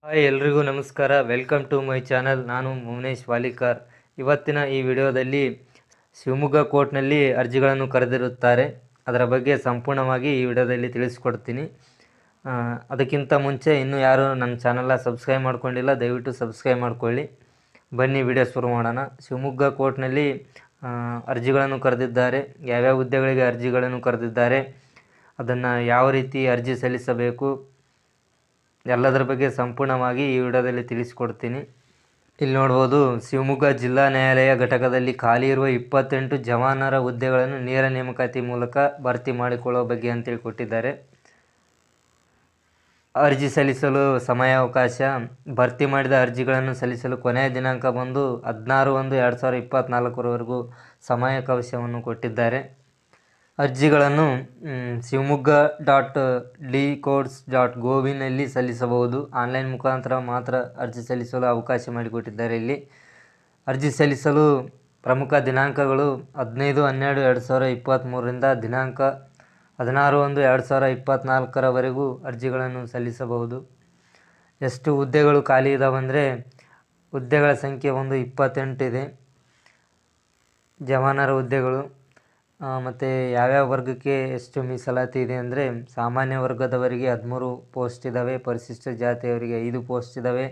Hi ಎಲ್ರಿಗೂ ನಮಸ್ಕಾರ. Welcome to my channel. ನಾನು ಮೌನೇಶ್ ವಾಲಿಕಾರ್. ಇವತ್ತಿನ ಈ ವಿಡಿಯೋದಲ್ಲಿ ಶಿವಮೊಗ್ಗ ಕೋರ್ಟ್ನಲ್ಲಿ ಅರ್ಜಿಗಳನ್ನು ಕರೆದಿರುತ್ತಾರೆ, ಅದರ ಬಗ್ಗೆ ಸಂಪೂರ್ಣವಾಗಿ ಈ ವಿಡಿಯೋದಲ್ಲಿ ತಿಳಿಸ್ಕೊಡ್ತೀನಿ. ಅದಕ್ಕಿಂತ ಮುಂಚೆ ಇನ್ನೂ ಯಾರು ನನ್ನ ಚಾನಲ್ನ ಸಬ್ಸ್ಕ್ರೈಬ್ ಮಾಡ್ಕೊಂಡಿಲ್ಲ, ದಯವಿಟ್ಟು ಸಬ್ಸ್ಕ್ರೈಬ್ ಮಾಡ್ಕೊಳ್ಳಿ. ಬನ್ನಿ ವಿಡಿಯೋ ಶುರು ಮಾಡೋಣ. ಶಿವಮೊಗ್ಗ ಕೋರ್ಟ್ನಲ್ಲಿ ಅರ್ಜಿಗಳನ್ನು ಕರೆದಿದ್ದಾರೆ. ಯಾವ್ಯಾವ ಹುದ್ದೆಗಳಿಗೆ ಅರ್ಜಿಗಳನ್ನು ಕರೆದಿದ್ದಾರೆ, ಅದನ್ನು ಯಾವ ರೀತಿ ಅರ್ಜಿ ಸಲ್ಲಿಸಬೇಕು, ಎಲ್ಲದರ ಬಗ್ಗೆ ಸಂಪೂರ್ಣವಾಗಿ ಈ ವಿಡಿಯೋದಲ್ಲಿ ತಿಳಿಸ್ಕೊಡ್ತೀನಿ. ಇಲ್ಲಿ ನೋಡ್ಬೋದು, ಶಿವಮೊಗ್ಗ ಜಿಲ್ಲಾ ನ್ಯಾಯಾಲಯ ಘಟಕದಲ್ಲಿ ಖಾಲಿ ಇರುವ 28 ಜವಾನರ ಹುದ್ದೆಗಳನ್ನು ನೇರ ನೇಮಕಾತಿ ಮೂಲಕ ಭರ್ತಿ ಮಾಡಿಕೊಳ್ಳುವ ಬಗ್ಗೆ ಅಂತೇಳಿ ಕೊಟ್ಟಿದ್ದಾರೆ. ಅರ್ಜಿ ಸಲ್ಲಿಸಲು ಸಮಯಾವಕಾಶ: ಭರ್ತಿ ಮಾಡಿದ ಅರ್ಜಿಗಳನ್ನು ಸಲ್ಲಿಸಲು ಕೊನೆಯ ದಿನಾಂಕ ಬಂದು 16/1/2024 ಸಮಯಾವಕಾಶವನ್ನು ಕೊಟ್ಟಿದ್ದಾರೆ. ಅರ್ಜಿಗಳನ್ನು shivamoga.dcourts.gov.in ಸಲ್ಲಿಸಬಹುದು. ಆನ್ಲೈನ್ ಮುಖಾಂತರ ಮಾತ್ರ ಅರ್ಜಿ ಸಲ್ಲಿಸಲು ಅವಕಾಶ ಮಾಡಿಕೊಟ್ಟಿದ್ದಾರೆ. ಇಲ್ಲಿ ಅರ್ಜಿ ಸಲ್ಲಿಸಲು ಪ್ರಮುಖ ದಿನಾಂಕಗಳು 15/12/2023 ದಿನಾಂಕ 16/1/2024 ಅರ್ಜಿಗಳನ್ನು ಸಲ್ಲಿಸಬಹುದು. ಎಷ್ಟು ಹುದ್ದೆಗಳು ಖಾಲಿ ಇದಾವಂದರೆ, ಹುದ್ದೆಗಳ ಸಂಖ್ಯೆ ಒಂದು 28 ಇದೆ, ಜವಾನರ ಹುದ್ದೆಗಳು. ಮತ್ತು ಯಾವ್ಯಾವ ವರ್ಗಕ್ಕೆ ಎಷ್ಟು ಮೀಸಲಾತಿ ಇದೆ ಅಂದರೆ, ಸಾಮಾನ್ಯ ವರ್ಗದವರಿಗೆ 13 ಪೋಸ್ಟ್ ಇದ್ದಾವೆ, ಪರಿಶಿಷ್ಟ ಜಾತಿಯವರಿಗೆ 5 ಪೋಸ್ಟ್ ಇದ್ದಾವೆ,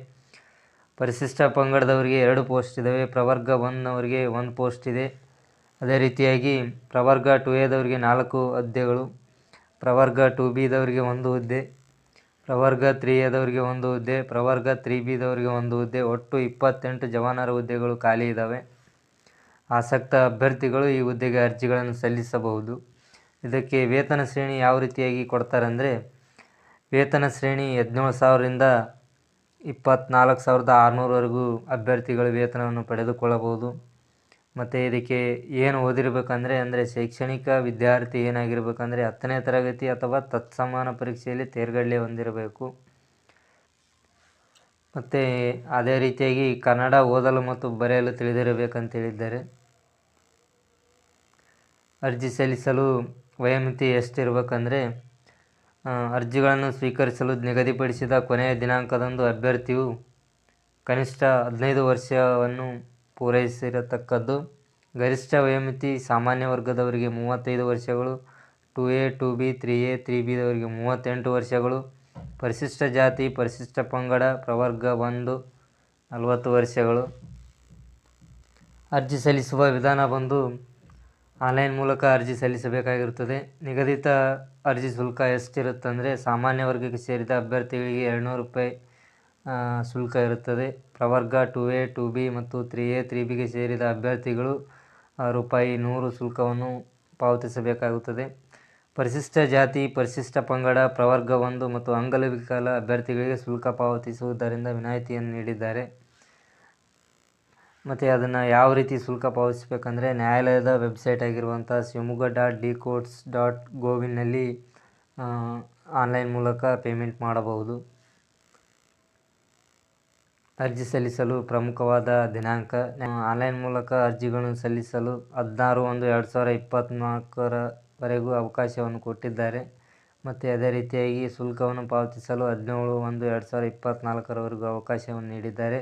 ಪರಿಶಿಷ್ಟ ಪಂಗಡದವರಿಗೆ 2 ಪೋಸ್ಟ್ ಇದ್ದಾವೆ, ಪ್ರವರ್ಗ 1ನವರಿಗೆ 1 ಪೋಸ್ಟ್ ಇದೆ. ಅದೇ ರೀತಿಯಾಗಿ ಪ್ರವರ್ಗ 2ಎದವರಿಗೆ 4 ಹುದ್ದೆಗಳು, ಪ್ರವರ್ಗ 2ಬಿದವರಿಗೆ 1 ಹುದ್ದೆ, ಪ್ರವರ್ಗ 3ಎದವರಿಗೆ 1 ಹುದ್ದೆ, ಪ್ರವರ್ಗ 3ಬಿದವರಿಗೆ 1 ಹುದ್ದೆ. ಒಟ್ಟು 28 ಜವಾನರ ಹುದ್ದೆಗಳು ಖಾಲಿ ಇದ್ದಾವೆ. ಆಸಕ್ತ ಅಭ್ಯರ್ಥಿಗಳು ಈ ಹುದ್ದೆಗೆ ಅರ್ಜಿಗಳನ್ನು ಸಲ್ಲಿಸಬಹುದು. ಇದಕ್ಕೆ ವೇತನ ಶ್ರೇಣಿ ಯಾವ ರೀತಿಯಾಗಿ ಕೊಡ್ತಾರೆ ಅಂದರೆ, ವೇತನ ಶ್ರೇಣಿ 17,000ರಿಂದ 24,600ವರೆಗೂ ಅಭ್ಯರ್ಥಿಗಳು ವೇತನವನ್ನು ಪಡೆದುಕೊಳ್ಳಬಹುದು. ಮತ್ತು ಇದಕ್ಕೆ ಏನು ಓದಿರಬೇಕಂದ್ರೆ ಶೈಕ್ಷಣಿಕ ವಿದ್ಯಾರ್ಥಿ ಏನಾಗಿರ್ಬೇಕಂದ್ರೆ 10ನೇ ತರಗತಿ ಅಥವಾ ತತ್ಸಮಾನ ಪರೀಕ್ಷೆಯಲ್ಲಿ ತೇರ್ಗಡೆ ಹೊಂದಿರಬೇಕು. ಮತ್ತು ಅದೇ ರೀತಿಯಾಗಿ ಕನ್ನಡ ಓದಲು ಮತ್ತು ಬರೆಯಲು ತಿಳಿದಿರಬೇಕಂತ ಹೇಳಿದ್ದಾರೆ. ಅರ್ಜಿ ಸಲ್ಲಿಸಲು ವಯೋಮಿತಿ ಎಷ್ಟಿರಬೇಕಂದ್ರೆ, ಅರ್ಜಿಗಳನ್ನು ಸ್ವೀಕರಿಸಲು ನಿಗದಿಪಡಿಸಿದ ಕೊನೆಯ ದಿನಾಂಕದಂದು ಅಭ್ಯರ್ಥಿಯು ಕನಿಷ್ಠ 15 ವರ್ಷವನ್ನು ಪೂರೈಸಿರತಕ್ಕದ್ದು. ಗರಿಷ್ಠ ವಯೋಮಿತಿ: ಸಾಮಾನ್ಯ ವರ್ಗದವರಿಗೆ 35 ವರ್ಷಗಳು, 2A 2B 3A 3Bದವರಿಗೆ 38 ವರ್ಷಗಳು, ಪರಿಶಿಷ್ಟ ಜಾತಿ ಪರಿಶಿಷ್ಟ ಪಂಗಡ ಪ್ರವರ್ಗ 1 40 ವರ್ಷಗಳು. ಅರ್ಜಿ ಸಲ್ಲಿಸುವ ವಿಧಾನ ಬಂದು ಆನ್ಲೈನ್ ಮೂಲಕ ಅರ್ಜಿ ಸಲ್ಲಿಸಬೇಕಾಗಿರುತ್ತದೆ. ನಿಗದಿತ ಅರ್ಜಿ ಶುಲ್ಕ ಎಷ್ಟಿರುತ್ತಂದರೆ, ಸಾಮಾನ್ಯ ವರ್ಗಕ್ಕೆ ಸೇರಿದ ಅಭ್ಯರ್ಥಿಗಳಿಗೆ 200 ರೂಪಾಯಿ ಶುಲ್ಕ ಇರುತ್ತದೆ. ಪ್ರವರ್ಗ 2A 2B ಮತ್ತು 3A 3Bಗೆ ಸೇರಿದ ಅಭ್ಯರ್ಥಿಗಳು ₹100 ಶುಲ್ಕವನ್ನು ಪಾವತಿಸಬೇಕಾಗುತ್ತದೆ. ಪರಿಶಿಷ್ಟ ಜಾತಿ ಪರಿಶಿಷ್ಟ ಪಂಗಡ ಪ್ರವರ್ಗ 1 ಮತ್ತು ಅಂಗವಿಕಲ ಅಭ್ಯರ್ಥಿಗಳಿಗೆ ಶುಲ್ಕ ಪಾವತಿಸುವುದರಿಂದ ವಿನಾಯಿತಿಯನ್ನು ನೀಡಿದ್ದಾರೆ. ಮತ್ತು ಅದನ್ನು ಯಾವ ರೀತಿ ಶುಲ್ಕ ಪಾವತಿಸಬೇಕಂದ್ರೆ, ನ್ಯಾಯಾಲಯದ ವೆಬ್ಸೈಟ್ ಆಗಿರುವಂಥ shivamoga.dcourts.gov.in ಆನ್ಲೈನ್ ಮೂಲಕ ಪೇಮೆಂಟ್ ಮಾಡಬಹುದು. ಅರ್ಜಿ ಸಲ್ಲಿಸಲು ಪ್ರಮುಖವಾದ ದಿನಾಂಕ: ಆನ್ಲೈನ್ ಮೂಲಕ ಅರ್ಜಿಗಳನ್ನು ಸಲ್ಲಿಸಲು 16/1/2024 ಅವಕಾಶವನ್ನು ಕೊಟ್ಟಿದ್ದಾರೆ. ಮತ್ತು ಅದೇ ರೀತಿಯಾಗಿ ಶುಲ್ಕವನ್ನು ಪಾವತಿಸಲು 17/1/2024 ಅವಕಾಶವನ್ನು ನೀಡಿದ್ದಾರೆ.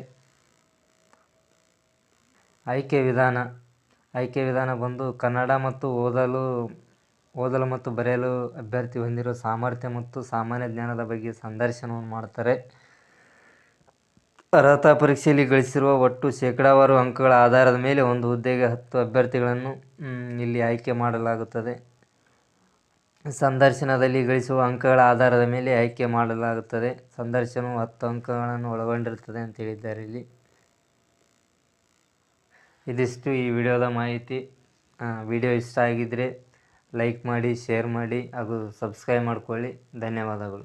ಆಯ್ಕೆ ವಿಧಾನ ಬಂದು ಕನ್ನಡ ಮತ್ತು ಓದಲು ಮತ್ತು ಬರೆಯಲು ಅಭ್ಯರ್ಥಿ ಹೊಂದಿರುವ ಸಾಮರ್ಥ್ಯ ಮತ್ತು ಸಾಮಾನ್ಯ ಜ್ಞಾನದ ಬಗ್ಗೆ ಸಂದರ್ಶನವನ್ನು ಮಾಡ್ತಾರೆ. ಅರ್ಹತಾ ಪರೀಕ್ಷೆಯಲ್ಲಿ ಗಳಿಸಿರುವ ಒಟ್ಟು ಶೇಕಡಾವಾರು ಅಂಕಗಳ ಆಧಾರದ ಮೇಲೆ ಒಂದು ಹುದ್ದೆಗೆ 10 ಅಭ್ಯರ್ಥಿಗಳನ್ನು ಇಲ್ಲಿ ಆಯ್ಕೆ ಮಾಡಲಾಗುತ್ತದೆ. ಸಂದರ್ಶನದಲ್ಲಿ ಗಳಿಸುವ ಅಂಕಗಳ ಆಧಾರದ ಮೇಲೆ ಆಯ್ಕೆ ಮಾಡಲಾಗುತ್ತದೆ. ಸಂದರ್ಶನವು 10 ಅಂಕಗಳನ್ನು ಒಳಗೊಂಡಿರುತ್ತದೆ ಅಂತ ಹೇಳಿದ್ದಾರೆ ಇಲ್ಲಿ. ಇದಿಷ್ಟು ಈ ವಿಡಿಯೋದ ಮಾಹಿತಿ. ವಿಡಿಯೋ ಇಷ್ಟ ಆಗಿದ್ದರೆ ಲೈಕ್ ಮಾಡಿ, ಶೇರ್ ಮಾಡಿ ಹಾಗೂ ಸಬ್ಸ್ಕ್ರೈಬ್ ಮಾಡಿಕೊಳ್ಳಿ. ಧನ್ಯವಾದಗಳು.